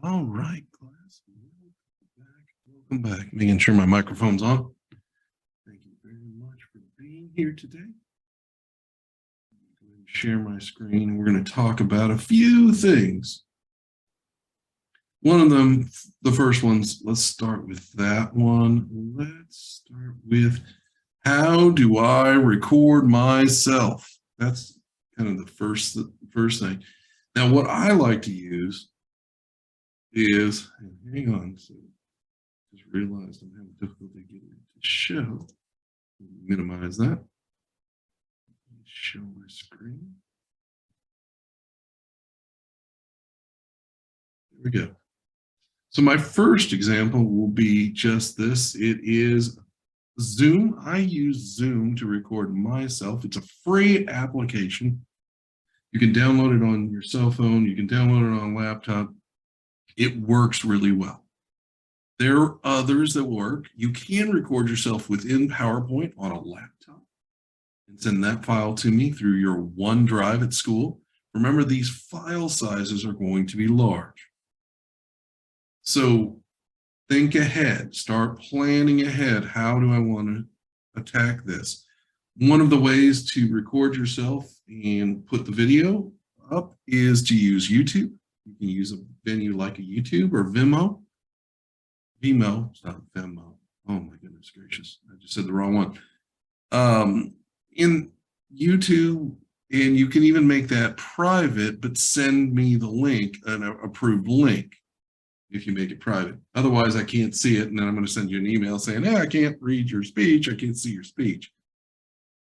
All right, class. Welcome back. Making sure my microphone's on. Thank you very much for being here today. I'm going to share my screen. We're going to talk about a few things. One of them, the first one's, let's start with that one. Let's start with, how do I record myself? That's kind of the first thing. Now, what I like to use is, hang on, so just realized I'm having difficulty getting it to show. Minimize that. Show my screen. There we go. So my first example will be just this. It is Zoom. I use Zoom to record myself. It's a free application. You can download it on your cell phone. You can download it on a laptop. It works really well. There are others that work. You can record yourself within PowerPoint on a laptop and send that file to me through your OneDrive at school. Remember, these file sizes are going to be large. So think ahead, start planning ahead. How do I want to attack this? One of the ways to record yourself and put the video up is to use YouTube. You can use a venue like a YouTube or Vimeo. Vimeo, it's not Vimeo. Oh my goodness gracious, I just said the wrong one. In YouTube, and you can even make that private, but send me the link, an approved link, if you make it private. Otherwise, I can't see it, and then I'm going to send you an email saying, hey, I can't read your speech, I can't see your speech.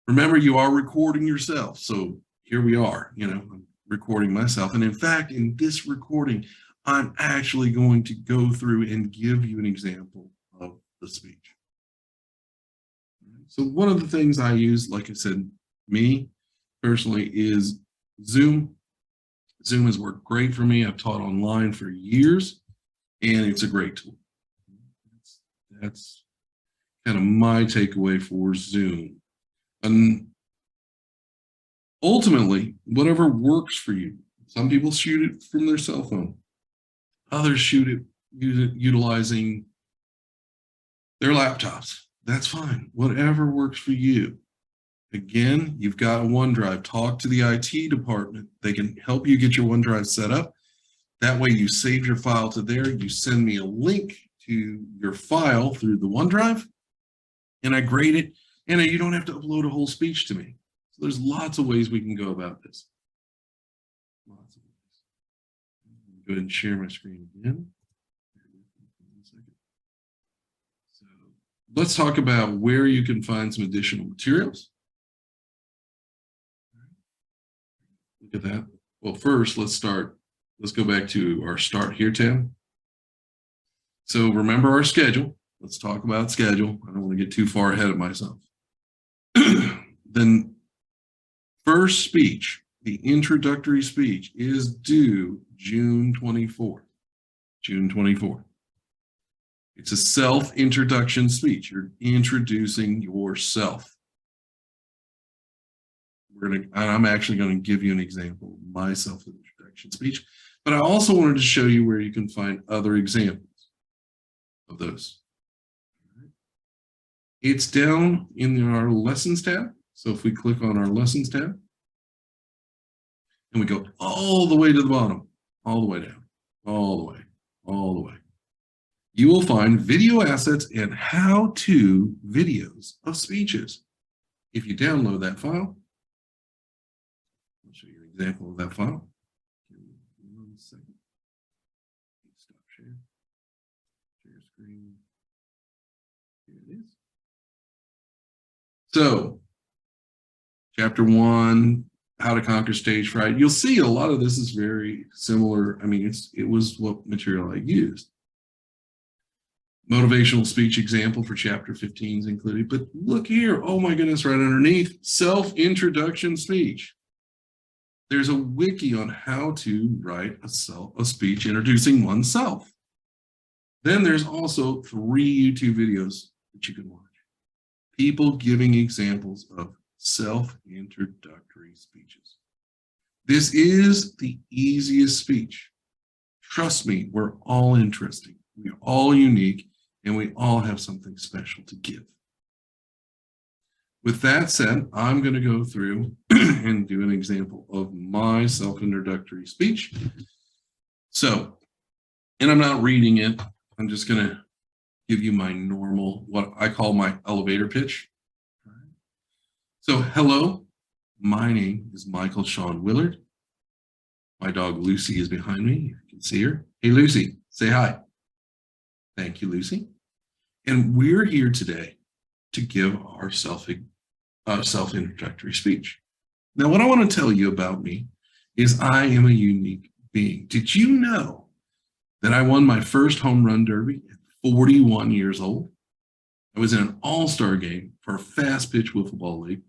Remember, you are recording yourself, so here we are, I'm recording myself. And in fact, in this recording, I'm actually going to go through and give you an example of the speech. So one of the things I use, like I said, me personally, is Zoom. Zoom has worked great for me. I've taught online for years, and it's a great tool. That's kind of my takeaway for Zoom. And ultimately, whatever works for you. Some people shoot it from their cell phone. Others shoot it utilizing their laptops. That's fine. Whatever works for you. Again, you've got OneDrive. Talk to the IT department. They can help you get your OneDrive set up. That way you save your file to there. You send me a link to your file through the OneDrive, and I grade it, and you don't have to upload a whole speech to me. So there's lots of ways we can go about this. Lots of ways. Go ahead and share my screen again. So let's talk about where you can find some additional materials. Look at that. Well, first, let's go back to our Start Here tab. So remember our schedule. Let's talk about schedule. I don't want to get too far ahead of myself. Then first speech, the introductory speech, is due June 24th. June 24th. It's a self-introduction speech. You're introducing yourself. I'm actually going to give you an example of my self-introduction speech, but I also wanted to show you where you can find other examples of those. It's down in our Lessons tab. So if we click on our Lessons tab, and we go all the way to the bottom, all the way down, all the way, all the way, you will find video assets and how-to videos of speeches. If you download that file, I'll show you an example of that file. Give me 1 second. Stop share. Share screen. Here it is. So, chapter 1, how to conquer stage fright. You'll see a lot of this is very similar. I mean, it was what material I used. Motivational speech example for chapter 15 is included. But look here. Oh my goodness, right underneath, self-introduction speech. There's a wiki on how to write a speech introducing oneself. Then there's also 3 YouTube videos that you can watch. People giving examples of self-introductory speeches. This is the easiest speech. Trust me, we're all interesting. We're all unique, and we all have something special to give. With that said, I'm going to go through and do an example of my self-introductory speech. So, and I'm not reading it. I'm just going to give you my normal, what I call my elevator pitch. So, hello, my name is M.Shawn Willard. My dog Lucy is behind me. You can see her. Hey, Lucy, say hi. Thank you, Lucy. And we're here today to give our self-introductory speech. Now, what I want to tell you about me is I am a unique being. Did you know that I won my first home run derby at 41 years old? I was in an all-star game for a fast pitch wiffle ball league.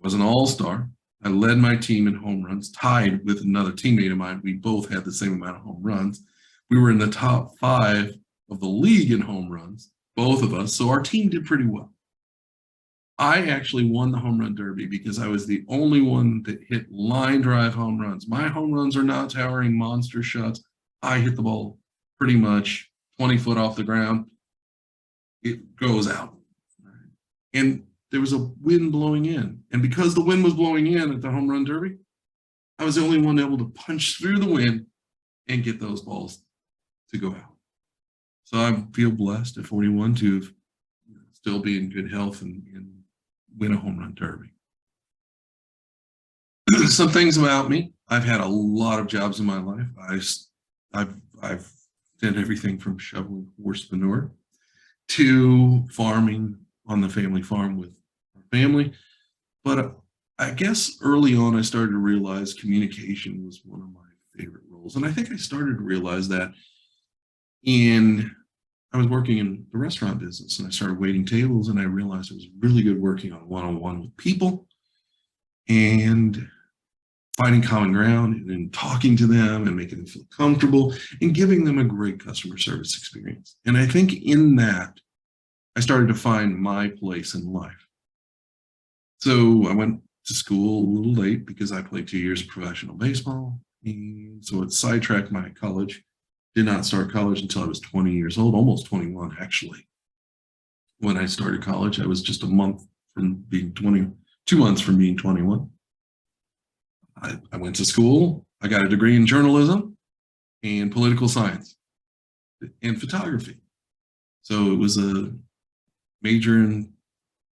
I was an all-star. I led my team in home runs, tied with another teammate of mine. We both had the same amount of home runs. We were in the top 5 of the league in home runs, both of us, so our team did pretty well. I actually won the home run derby because I was the only one that hit line drive home runs. My home runs are not towering monster shots. I hit the ball pretty much 20 foot off the ground. It goes out. And there was a wind blowing in. And because the wind was blowing in at the home run derby, I was the only one able to punch through the wind and get those balls to go out. So I feel blessed at 41 to still be in good health and win a home run derby. Some things about me. I've had a lot of jobs in my life. I've done everything from shoveling horse manure to farming on the family farm with our family. But I guess early on, I started to realize communication was one of my favorite roles. And I think I started to realize that I was working in the restaurant business, and I started waiting tables, and I realized it was really good working on one-on-one with people and finding common ground and then talking to them and making them feel comfortable and giving them a great customer service experience. And I think in that, I started to find my place in life. So I went to school a little late because I played 2 years of professional baseball. And so it sidetracked my college. Did not start college until I was 20 years old, almost 21 actually. When I started college, I was just a month from being 20, 2 months from being 21. I went to school. I got a degree in journalism and political science and photography. So it was a major in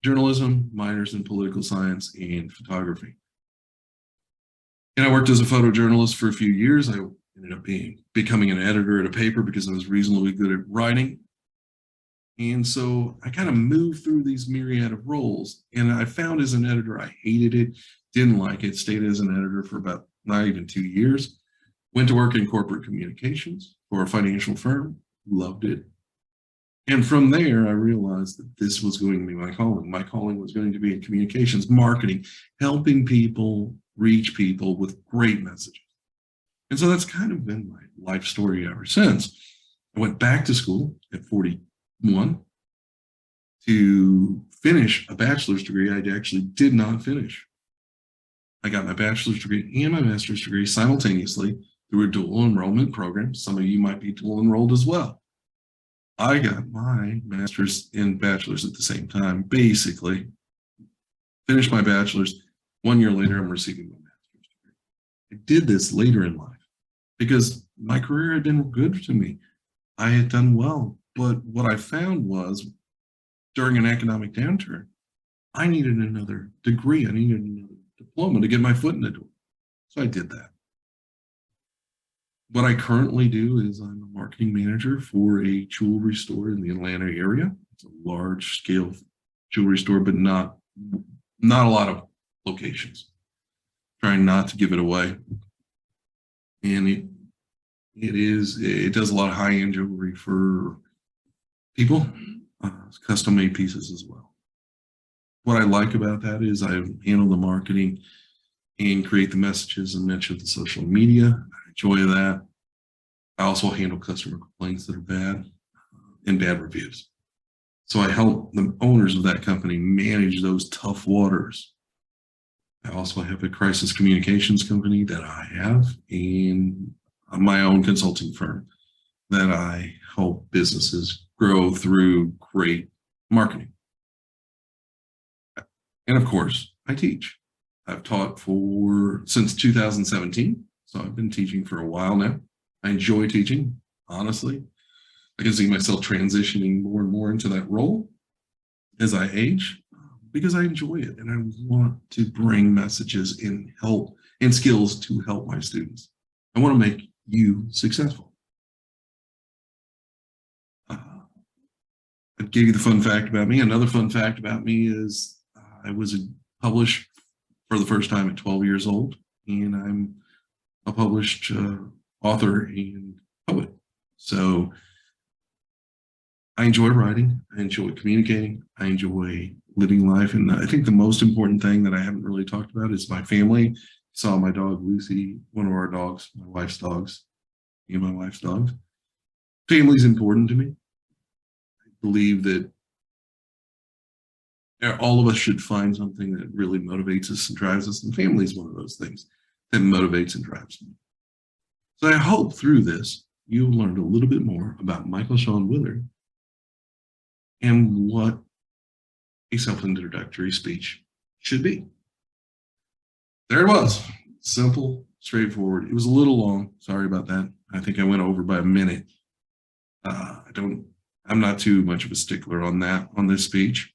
journalism, minors in political science and photography. And I worked as a photojournalist for a few years. I ended up becoming an editor at a paper because I was reasonably good at writing. And so I kind of moved through these myriad of roles. And I found as an editor, I hated it, didn't like it, stayed as an editor for about not even 2 years. Went to work in corporate communications for a financial firm, loved it. And from there, I realized that this was going to be my calling. My calling was going to be in communications, marketing, helping people reach people with great messages. And so that's kind of been my life story ever since. I went back to school at 41 to finish a bachelor's degree I actually did not finish. I got my bachelor's degree and my master's degree simultaneously through a dual enrollment program. Some of you might be dual enrolled as well. I got my master's and bachelor's at the same time, basically. Finished my bachelor's. 1 year later, I'm receiving my master's degree. I did this later in life because my career had been good to me. I had done well, but what I found was during an economic downturn, I needed another degree. I needed another diploma to get my foot in the door. So I did that. What I currently do is I'm a marketing manager for a jewelry store in the Atlanta area. It's a large scale jewelry store, but not a lot of locations. Trying not to give it away. And it does a lot of high-end jewelry for people, custom made pieces as well. What I like about that is I handle the marketing and create the messages and mention the social media. I enjoy that. I also handle customer complaints that are bad and bad reviews. So I help the owners of that company manage those tough waters. I also have a crisis communications company that I have, and my own consulting firm that I help businesses grow through great marketing. And of course, I teach. I've taught since 2017, so I've been teaching for a while now. I enjoy teaching, honestly. I can see myself transitioning more and more into that role as I age because I enjoy it and I want to bring messages and help and skills to help my students. I want to make you successful. I gave you the fun fact about me. Another fun fact about me is I was published for the first time at 12 years old, and I'm a published author and poet. So I enjoy writing, I enjoy communicating, I enjoy living life. And I think the most important thing that I haven't really talked about is my family. You saw my dog, Lucy, one of our dogs, my wife's dogs, me and my wife's dogs. Family's important to me. I believe that all of us should find something that really motivates us and drives us. And family is one of those things that motivates and drives me. So I hope through this, you've learned a little bit more about M.Shawn Willard and what a self-introductory speech should be. There it was. Simple, straightforward. It was a little long. Sorry about that. I think I went over by a minute. I'm not too much of a stickler on that, on this speech,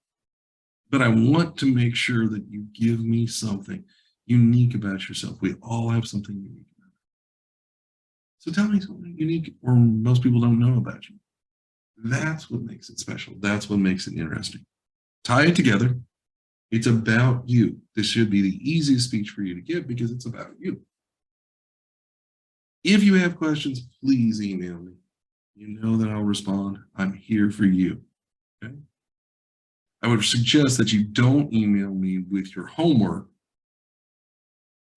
but I want to make sure that you give me something unique about yourself. We all have something unique about it. So tell me something unique or most people don't know about you. That's what makes it special. That's what makes it interesting. Tie it together. It's about you. This should be the easiest speech for you to give because it's about you. If you have questions, please email me. You know that I'll respond. I'm here for you. Okay? I would suggest that you don't email me with your homework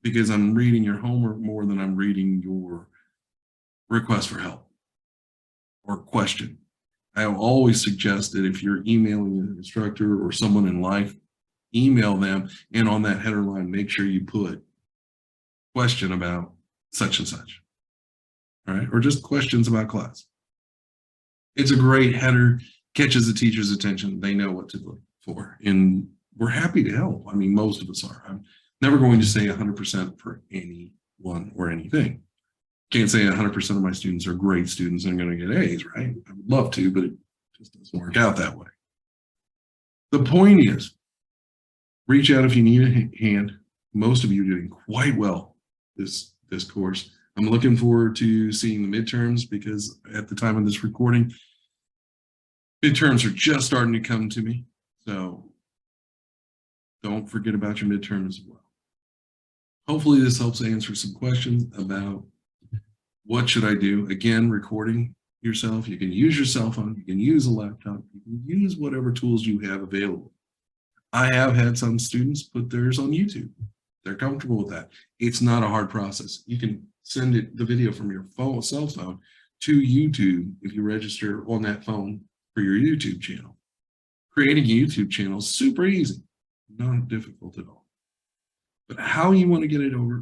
because I'm reading your homework more than I'm reading your request for help or question. I always suggest that if you're emailing an instructor or someone in life, email them, and on that header line, make sure you put question about such and such, all right? Or just questions about class. It's a great header, catches the teacher's attention. They know what to look for, and we're happy to help. I mean, most of us are. I'm never going to say 100% for anyone or anything. Can't say 100% of my students are great students and going to get A's, right? I would love to, but it just doesn't work out that way. The point is, reach out if you need a hand. Most of you are doing quite well this course. I'm looking forward to seeing the midterms because at the time of this recording, midterms are just starting to come to me. So don't forget about your midterms as well. Hopefully this helps answer some questions about what should I do. Again, recording yourself. You can use your cell phone. You can use a laptop. You can use whatever tools you have available. I have had some students put theirs on YouTube. They're comfortable with that. It's not a hard process. You can send the video from your cell phone to YouTube if you register on that phone for your YouTube channel. Creating a YouTube channel is super easy, not difficult at all. But how you want to get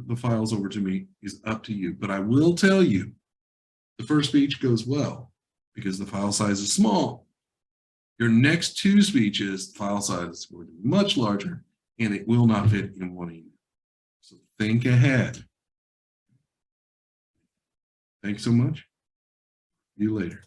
the files over to me is up to you. But I will tell you, the first speech goes well because the file size is small. Your next two speeches, the file size is going to be much larger and it will not fit in one email. So think ahead. Thanks so much. See you later.